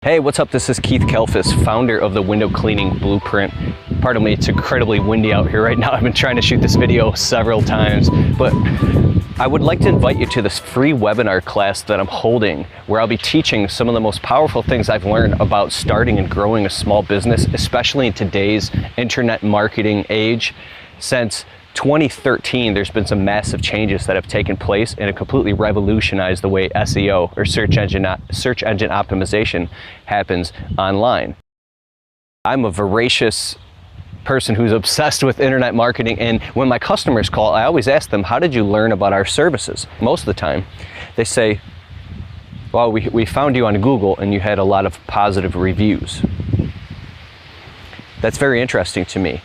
Hey, what's up? This is Keith Kalfas, founder of the Window Cleaning Blueprint. Pardon me, it's incredibly windy out here right now. I've been trying to shoot this video several times, but I would like to invite you to this free webinar class that I'm holding, where I'll be teaching some of the most powerful things I've learned about starting and growing a small business, especially in today's internet marketing age. Since 2013, there's been some massive changes that have taken place and it completely revolutionized the way SEO, or search engine optimization, happens online. I'm a voracious person who's obsessed with internet marketing, and when my customers call, I always ask them, how did you learn about our services? Most of the time, they say, well, we found you on Google and you had a lot of positive reviews. That's very interesting to me.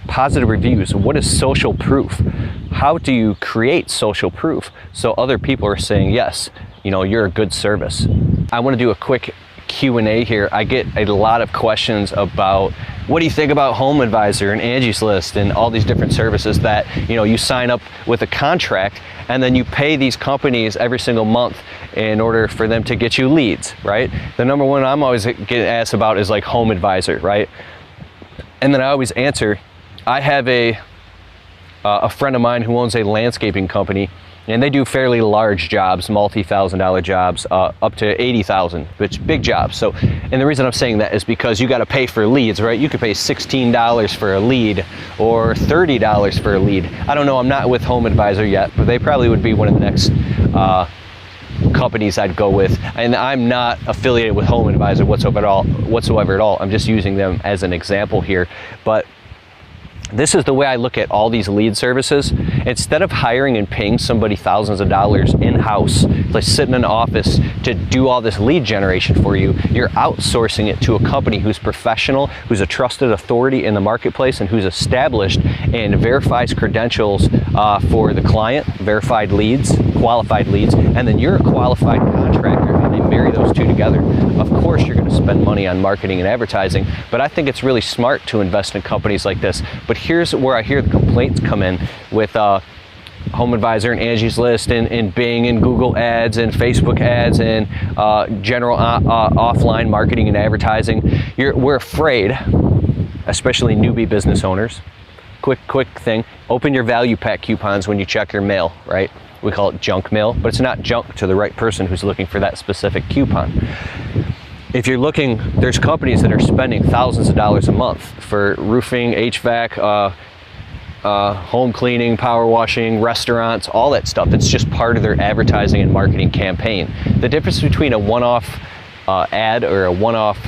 Positive reviews, what is social proof? How do you create social proof so other people are saying, yes, you know, you're a good service? I want to do a quick Q&A here. I get a lot of questions about, what do you think about Home Advisor and Angie's List and all these different services that, you know, you sign up with a contract and then you pay these companies every single month in order for them to get you leads, right? The number one I'm always getting asked about is like Home Advisor, right? And then I always answer, I have a friend of mine who owns a landscaping company, and they do fairly large jobs, multi-$1,000 jobs, up to 80,000, which big jobs. So, and the reason I'm saying that is because you got to pay for leads, right? You could pay $16 for a lead or $30 for a lead. I don't know, I'm not with Home Advisor yet, but they probably would be one of the next companies I'd go with. And I'm not affiliated with Home Advisor whatsoever at all. I'm just using them as an example here. But this is the way I look at all these lead services. Instead of hiring and paying somebody thousands of dollars in-house, like sitting in an office to do all this lead generation for you, you're outsourcing it to a company who's professional, who's a trusted authority in the marketplace, and who's established and verifies credentials for the client, verified leads, qualified leads, and then you're a qualified contractor, and they marry those two together. Of course, you're going to spend money on marketing and advertising, but I think it's really smart to invest in companies like this. But here's where I hear the complaints come in with Home Advisor and Angie's List and Bing and Google ads and Facebook ads and general offline marketing and advertising. We're afraid, especially newbie business owners. Quick thing, open your value pack coupons when you check your mail, right? We call it junk mail, but it's not junk to the right person who's looking for that specific coupon. If you're looking, there's companies that are spending thousands of dollars a month for roofing, HVAC, home cleaning, power washing, restaurants, all that stuff. It's just part of their advertising and marketing campaign. The difference between a one-off ad or a one-off,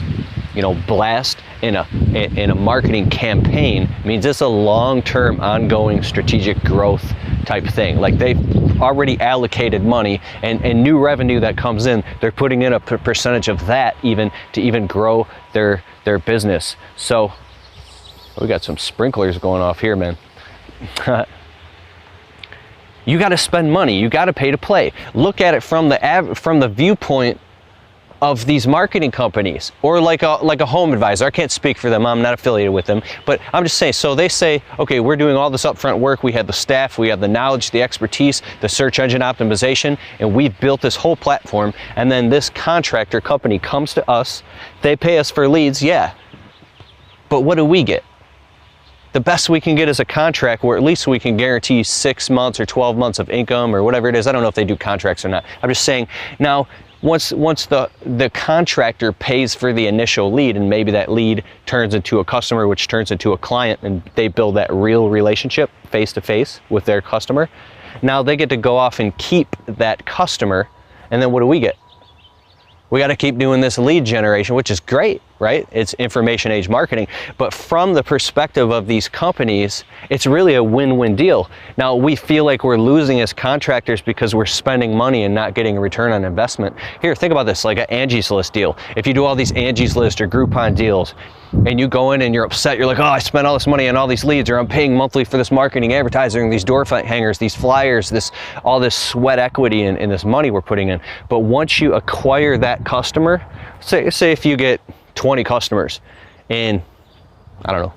you know, blast in a marketing campaign means it's a long-term, ongoing, strategic growth type thing. Like they've already allocated money and new revenue that comes in, they're putting in a percentage of that to grow their business. So we got some sprinklers going off here, man. You got to spend money. You got to pay to play. Look at it from the viewpoint of these marketing companies, or like a Home Advisor. I can't speak for them, I'm not affiliated with them, but I'm just saying, so they say, okay, we're doing all this upfront work, we have the staff, we have the knowledge, the expertise, the search engine optimization, and we've built this whole platform, and then this contractor company comes to us, they pay us for leads, yeah, but what do we get? The best we can get is a contract where at least we can guarantee 6 months or 12 months of income or whatever it is. I don't know if they do contracts or not. I'm just saying, now, once the contractor pays for the initial lead, and maybe that lead turns into a customer, which turns into a client, and they build that real relationship face to face with their customer, now they get to go off and keep that customer, and then what do we get? We got to keep doing this lead generation, which is great, right? It's information age marketing. But from the perspective of these companies, it's really a win-win deal. Now, we feel like we're losing as contractors because we're spending money and not getting a return on investment. Here, think about this, like an Angie's List deal. If you do all these Angie's List or Groupon deals, and you go in and you're upset, you're like, oh, I spent all this money on all these leads, or I'm paying monthly for this marketing, advertising, these door hangers, these flyers, all this sweat equity and this money we're putting in. But once you acquire that customer, say if you get 20 customers and I don't know,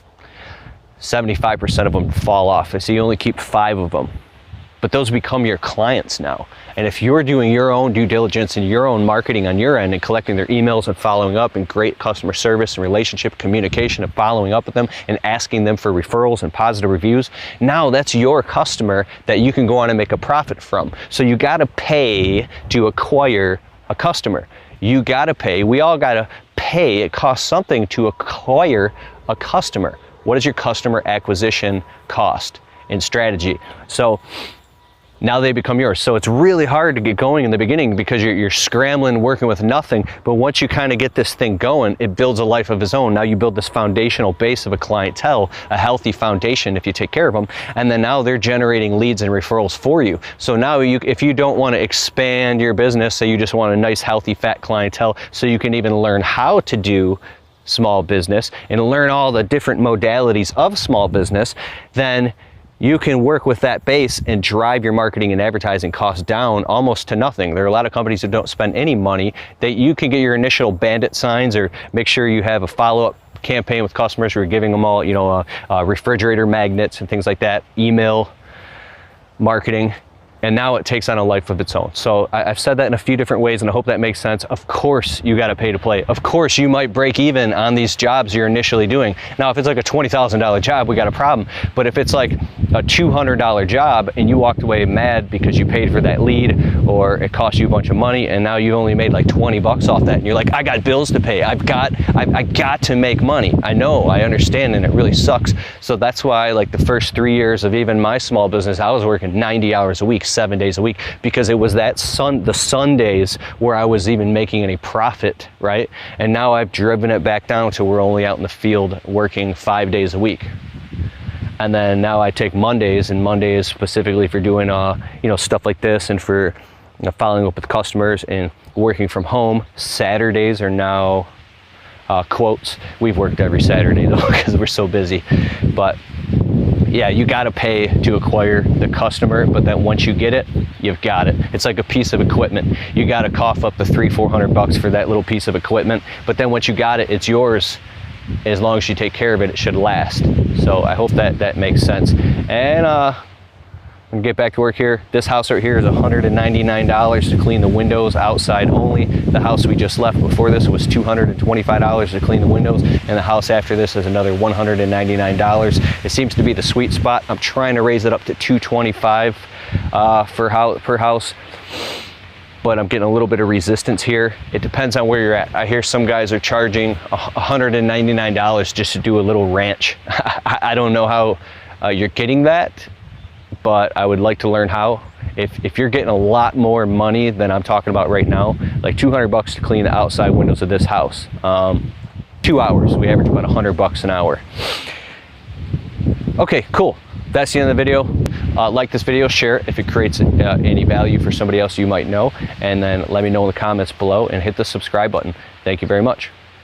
75% of them fall off, so you only keep 5 of them. but those become your clients now. And if you're doing your own due diligence and your own marketing on your end and collecting their emails and following up and great customer service and relationship communication and following up with them and asking them for referrals and positive reviews, now that's your customer that you can go on and make a profit from. So you got to pay to acquire a customer. You got to pay. We all got to pay. It costs something to acquire a customer. What is your customer acquisition cost and strategy? So now they become yours. So it's really hard to get going in the beginning because you're scrambling, working with nothing. But once you kind of get this thing going, it builds a life of its own. Now you build this foundational base of a clientele, a healthy foundation if you take care of them. And then now they're generating leads and referrals for you. So now if you don't want to expand your business, say you just want a nice, healthy, fat clientele, so you can even learn how to do small business and learn all the different modalities of small business, then you can work with that base and drive your marketing and advertising costs down almost to nothing. There are a lot of companies that don't spend any money, that you can get your initial bandit signs or make sure you have a follow-up campaign with customers who are giving them all, refrigerator magnets and things like that, email marketing. And now it takes on a life of its own. So I've said that in a few different ways, and I hope that makes sense. Of course, you got to pay to play. Of course, you might break even on these jobs you're initially doing. Now, if it's like a $20,000 job, we got a problem. But if it's like a $200 job and you walked away mad because you paid for that lead, or it cost you a bunch of money, and now you only made like 20 bucks off that, and you're like, I got bills to pay. I got to make money. I know, I understand, and it really sucks. So that's why, like, the first 3 years of even my small business, I was working 90 hours a week, 7 days a week, because it was the Sundays where I was even making any profit, right? And now I've driven it back down to we're only out in the field working 5 days a week. And then now I take Mondays, and Mondays specifically for doing stuff like this and for following up with customers and working from home. Saturdays are now quotes. We've worked every Saturday though because we're so busy. But yeah, you got to pay to acquire the customer, but then once you get it, you've got it. It's like a piece of equipment. You got to cough up the $300-400 bucks for that little piece of equipment, but then once you got it, it's yours. As long as you take care of it, it should last. So I hope that makes sense. And I'm gonna get back to work here. This house right here is $199 to clean the windows outside only. The house we just left before this was $225 to clean the windows, and the house after this is another $199. It seems to be the sweet spot. I'm trying to raise it up to $225 per house, but I'm getting a little bit of resistance here. It depends on where you're at. I hear some guys are charging $199 just to do a little ranch. I don't know how you're getting that, but I would like to learn how. If you're getting a lot more money than I'm talking about right now, like $200 to clean the outside windows of this house, 2 hours, we average about $100 an hour. Okay, cool. That's the end of the video. Like this video, share it if it creates any value for somebody else you might know, and then let me know in the comments below and hit the subscribe button. Thank you very much.